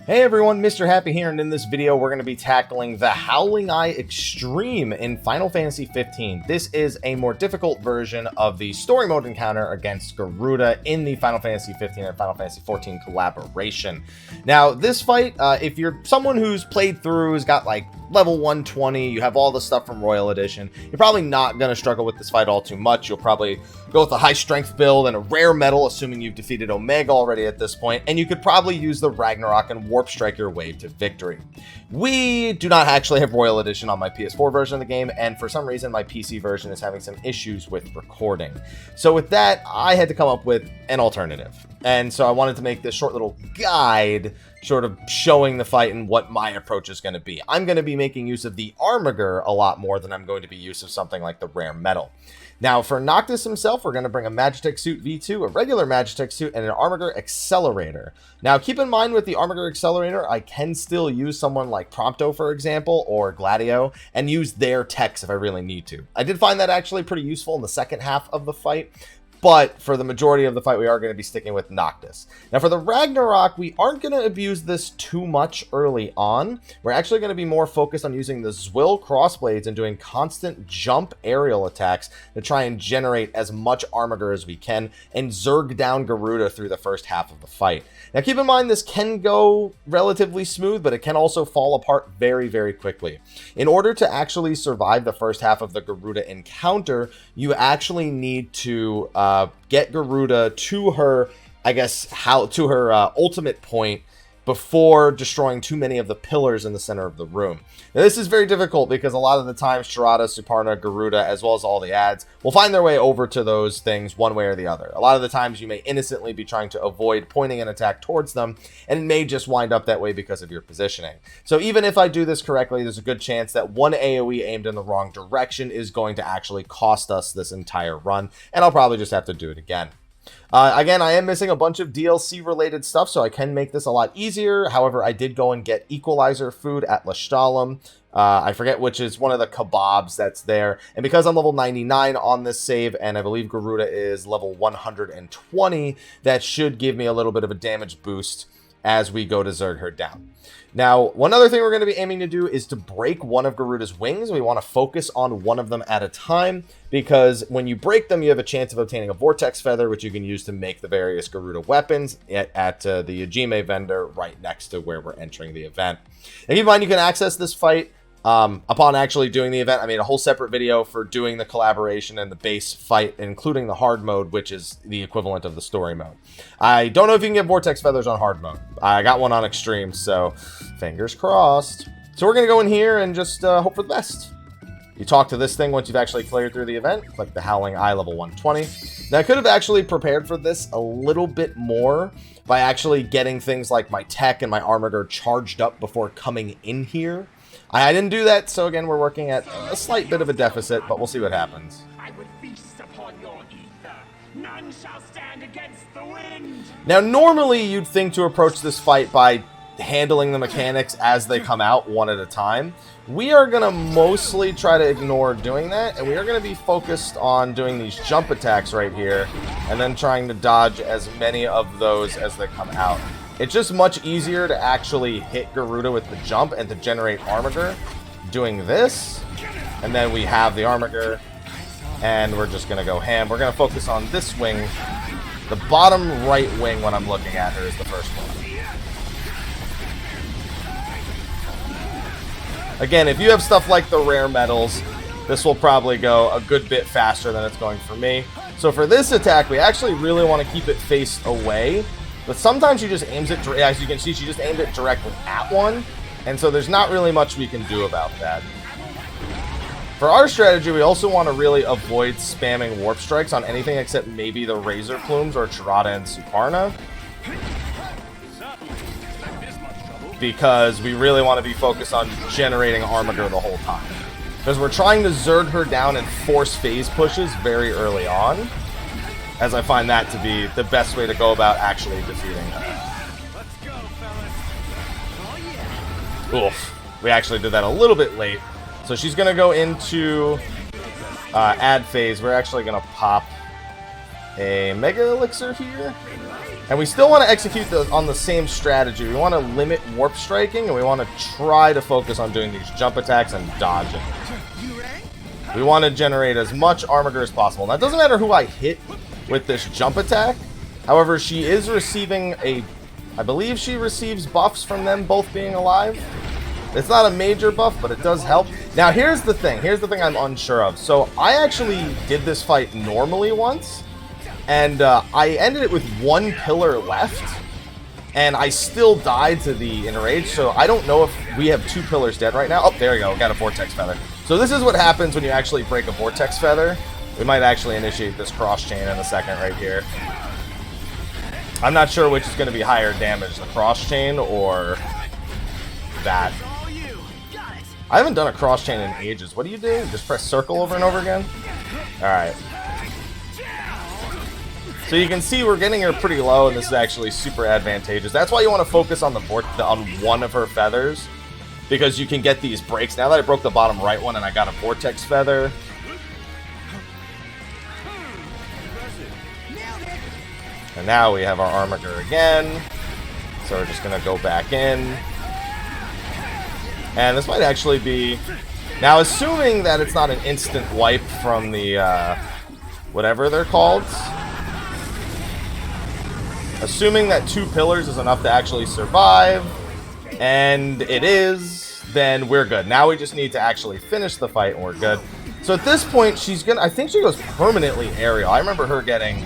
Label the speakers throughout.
Speaker 1: Hey everyone, Mr. Happy here, and in this video we're going to be tackling the Howling Eye Extreme in Final Fantasy XV. This is a more difficult version of the story mode encounter against Garuda in the Final Fantasy XV and Final Fantasy XIV collaboration. Now, this fight, if you're someone who's played through, has got like level 120, you have all the stuff from Royal Edition, you're probably not going to struggle with this fight all too much. You'll probably go with a high strength build and a rare metal, assuming you've defeated Omega already at this point, and you could probably use the Ragnarok and Warp Strike your way to victory. We do not actually have Royal Edition on my PS4 version of the game, and for some reason my PC version is having some issues with recording. So with that, I had to come up with an alternative. And so I wanted to make this short little guide sort of showing the fight and what my approach is going to be. I'm going to be making use of the Armiger a lot more than I'm going to be use of something like the rare metal. Now, for Noctis himself, we're going to bring a Magitech Suit V2, a regular Magitech Suit, and an Armiger Accelerator. Now, keep in mind with the Armiger Accelerator, I can still use someone like Prompto, for example, or Gladio, and use their techs if I really need to. I did find that actually pretty useful in the second half of the fight, but for the majority of the fight, we are going to be sticking with Noctis. Now, for the Ragnarok, we aren't going to abuse this too much early on. We're actually going to be more focused on using the Zwill Crossblades and doing constant jump aerial attacks to try and generate as much Armiger as we can and zerg down Garuda through the first half of the fight. Now, keep in mind, this can go relatively smooth, but it can also fall apart very, very quickly. In order to actually survive the first half of the Garuda encounter, you actually need to get Garuda to her, ultimate point before destroying too many of the pillars in the center of the room. Now, this is very difficult because a lot of the times Sharada, Suparna, Garuda, as well as all the ads will find their way over to those things one way or the other. A lot of the times you may innocently be trying to avoid pointing an attack towards them, and it may just wind up that way because of your positioning. So even if I do this correctly, there's a good chance that one AoE aimed in the wrong direction is going to actually cost us this entire run, and I'll probably just have to do it again. Again, I am missing a bunch of DLC related stuff, so I can make this a lot easier. However, I did go and get Equalizer food at Lashtalem. I forget which is one of the kebabs that's there. And because I'm level 99 on this save, and I believe Garuda is level 120, that should give me a little bit of a damage boost as we go to zerg her down. Now, one other thing we're going to be aiming to do is to break one of Garuda's wings. We want to focus on one of them at a time, because when you break them, you have a chance of obtaining a Vortex Feather, which you can use to make the various Garuda weapons at the Yajime vendor right next to where we're entering the event. And keep in mind, you can access this fight upon actually doing the event. I made a whole separate video for doing the collaboration and the base fight, including the hard mode, which is the equivalent of the story mode. I don't know if you can get Vortex Feathers on hard mode. I got one on extreme, so fingers crossed. So we're going to go in here and just hope for the best. You talk to this thing once you've actually cleared through the event. Click the Howling Eye level 120. Now, I could have actually prepared for this a little bit more by actually getting things like my tech and my Armiger charged up before coming in here. I didn't do that, so again, we're working at a slight bit of a deficit, but we'll see what happens.
Speaker 2: I would feast upon your ether. None shall stand against the wind.
Speaker 1: Now, normally you'd think to approach this fight by handling the mechanics as they come out one at a time. We are going to mostly try to ignore doing that, and we are going to be focused on doing these jump attacks right here, and then trying to dodge as many of those as they come out. It's just much easier to actually hit Garuda with the jump and to generate Armiger doing this. And then we have the Armiger, and we're just going to go ham. We're going to focus on this wing. The bottom right wing when I'm looking at her is the first one. Again, if you have stuff like the rare metals, this will probably go a good bit faster than it's going for me. So for this attack, we actually really want to keep it faced away. But sometimes she just aims it, as you can see, she just aimed it directly at one. And so there's not really much we can do about that. For our strategy, we also want to really avoid spamming Warp Strikes on anything except maybe the Razor Plumes or Charada and Suparna, because we really want to be focused on generating Armiger the whole time. Because we're trying to zerg her down and force phase pushes very early on, as I find that to be the best way to go about actually defeating her. Oof. We actually did that a little bit late. So she's going to go into ad phase. We're actually going to pop a Mega Elixir here. And we still want to execute on the same strategy. We want to limit warp striking, and we want to try to focus on doing these jump attacks and dodging. We want to generate as much armor as possible. Now, it doesn't matter who I hit with this jump attack. However, she is receiving I believe she receives buffs from them both being alive. It's not a major buff, but it does help. Now, here's the thing. Here's the thing I'm unsure of. So, I actually did this fight normally once. And I ended it with one pillar left, and I still died to the enrage, so I don't know if we have 2 pillars dead right now. Oh, there we go, got a vortex feather. So this is what happens when you actually break a vortex feather. We might actually initiate this cross chain in a second right here. I'm not sure which is going to be higher damage, the cross chain or that. I haven't done a cross chain in ages. What do you do? Just press circle over and over again? Alright. So you can see we're getting her pretty low, and this is actually super advantageous. That's why you want to focus on on one of her feathers, because you can get these breaks. Now that I broke the bottom right one and I got a vortex feather. And now we have our armature again. So we're just going to go back in. And this might actually be... Now, assuming that it's not an instant wipe from the, whatever they're called... Assuming that 2 pillars is enough to actually survive, and it is, then we're good. Now we just need to actually finish the fight, and we're good. So at this point, I think she goes permanently aerial. I remember her getting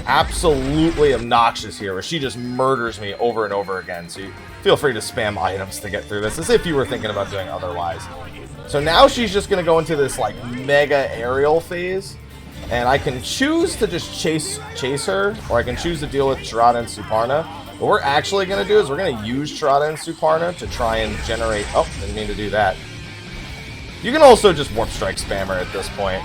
Speaker 1: absolutely obnoxious here, where she just murders me over and over again. So you feel free to spam items to get through this, as if you were thinking about doing otherwise. So now she's just going to go into this, like, mega aerial phase. And I can choose to just chase her, or I can choose to deal with Garuda and Suparna. What we're actually going to do is we're going to use Garuda and Suparna to try and generate... Oh, didn't mean to do that. You can also just Warp Strike spam her at this point.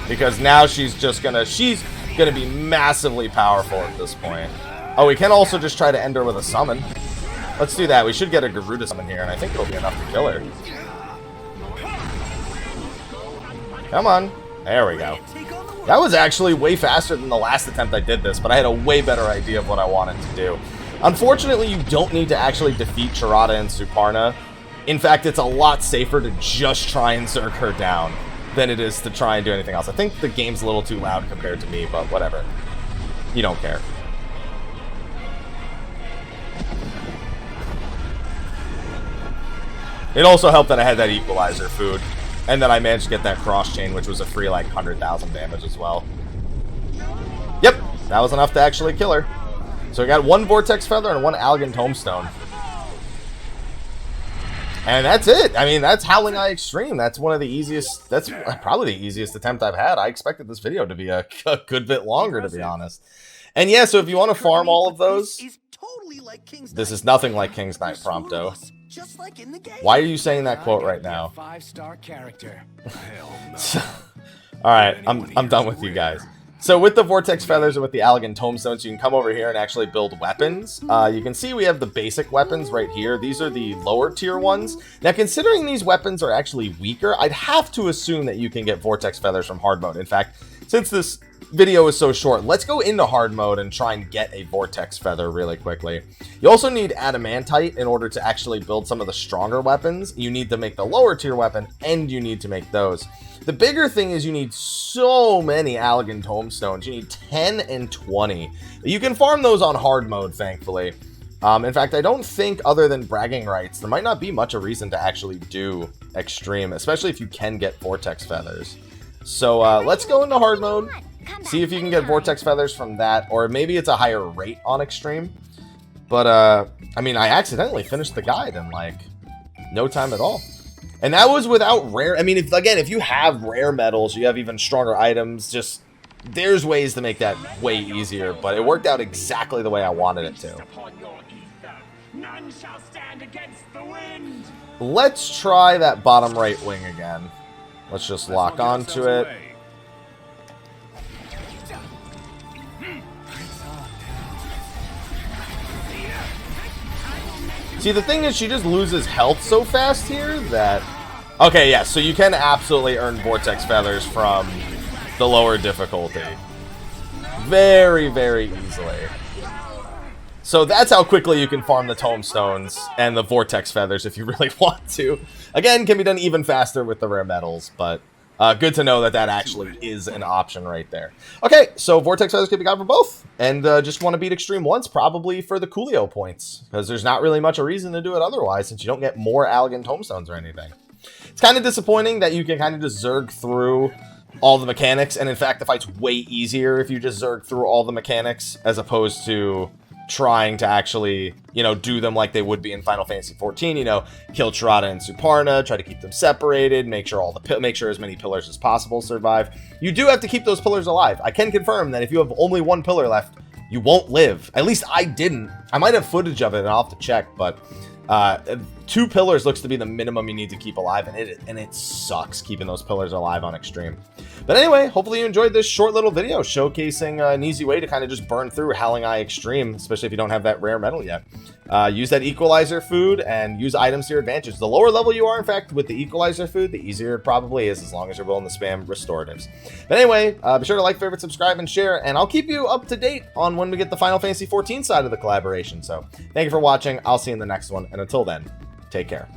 Speaker 1: Because now she's going to be massively powerful at this point. Oh, we can also just try to end her with a summon. Let's do that. We should get a Garuda summon here, and I think it'll be enough to kill her. Come on. There we go. That was actually way faster than the last attempt I did this, but I had a way better idea of what I wanted to do. Unfortunately, you don't need to actually defeat Garuda and Suparna. In fact, it's a lot safer to just try and zerg her down than it is to try and do anything else. I think the game's a little too loud compared to me, but whatever. You don't care. It also helped that I had that equalizer food. And then I managed to get that cross chain, which was a free, like, 100,000 damage as well. Yep, that was enough to actually kill her. So we got 1 Vortex Feather and 1 Elegant Tombstone. And that's it. I mean, that's Howling Eye Extreme. That's one of the easiest... That's probably the easiest attempt I've had. I expected this video to be a good bit longer, to be honest. And yeah, so if you want to farm all of those... This is nothing like King's Knight Prompto. Just like in the game. Why are you saying that quote right now?
Speaker 2: 5-star character.
Speaker 1: All right, I'm done with you guys. So with the Vortex Feathers and with the Elegant Tombstones, you can come over here and actually build weapons. You can see we have the basic weapons right here. These are the lower tier ones. Now, considering these weapons are actually weaker, I'd have to assume that you can get Vortex Feathers from hard mode. In fact, since this video is so short, let's go into hard mode and try and get a Vortex Feather really quickly. You also need Adamantite in order to actually build some of the stronger weapons. You need to make the lower tier weapon, and you need to make those. The bigger thing is you need so many Elegant Tombstones. You need 10 and 20. You can farm those on hard mode, thankfully. In fact, I don't think, other than bragging rights, there might not be much a reason to actually do Extreme, especially if you can get Vortex Feathers. So let's go into hard mode, see if you can get Vortex Feathers from that, or maybe it's a higher rate on Extreme. But, I mean, I accidentally finished the guide in, like, no time at all. And that was without rare... I mean, if you have rare metals, you have even stronger items, just... There's ways to make that way easier, but it worked out exactly the way I wanted it to. Let's try that bottom right wing again. Let's just lock onto it. See, the thing is, she just loses health so fast here that... Okay, yeah, so you can absolutely earn Vortex Feathers from the lower difficulty. Very, very easily. So that's how quickly you can farm the tomestones and the vortex feathers if you really want to. Again, can be done even faster with the rare metals, but good to know that that actually is an option right there. Okay, so vortex feathers can be got for both, and just want to beat extreme once, probably for the Coolio points, because there's not really much a reason to do it otherwise, since you don't get more Allegan tomestones or anything. It's kind of disappointing that you can kind of just zerg through all the mechanics, and in fact, the fight's way easier if you just zerg through all the mechanics, as opposed to trying to actually, you know, do them like they would be in Final Fantasy XIV, you know, kill Tirada and Suparna, try to keep them separated, make sure as many pillars as possible survive. You do have to keep those pillars alive. I can confirm that if you have only one pillar left, you won't live. At least I didn't. I might have footage of it, and I'll have to check, but 2 pillars looks to be the minimum you need to keep alive, and it sucks keeping those pillars alive on extreme. But anyway, hopefully you enjoyed this short little video showcasing an easy way to kind of just burn through Howling Eye Extreme, especially if you don't have that rare metal yet. Use that equalizer food and use items to your advantage. The lower level you are, in fact, with the equalizer food, the easier it probably is, as long as you're willing to spam restoratives. But anyway, be sure to like, favorite, subscribe, and share, and I'll keep you up to date on when we get the Final Fantasy XIV side of the collaboration. So thank you for watching. I'll see you in the next one, and until then, take care.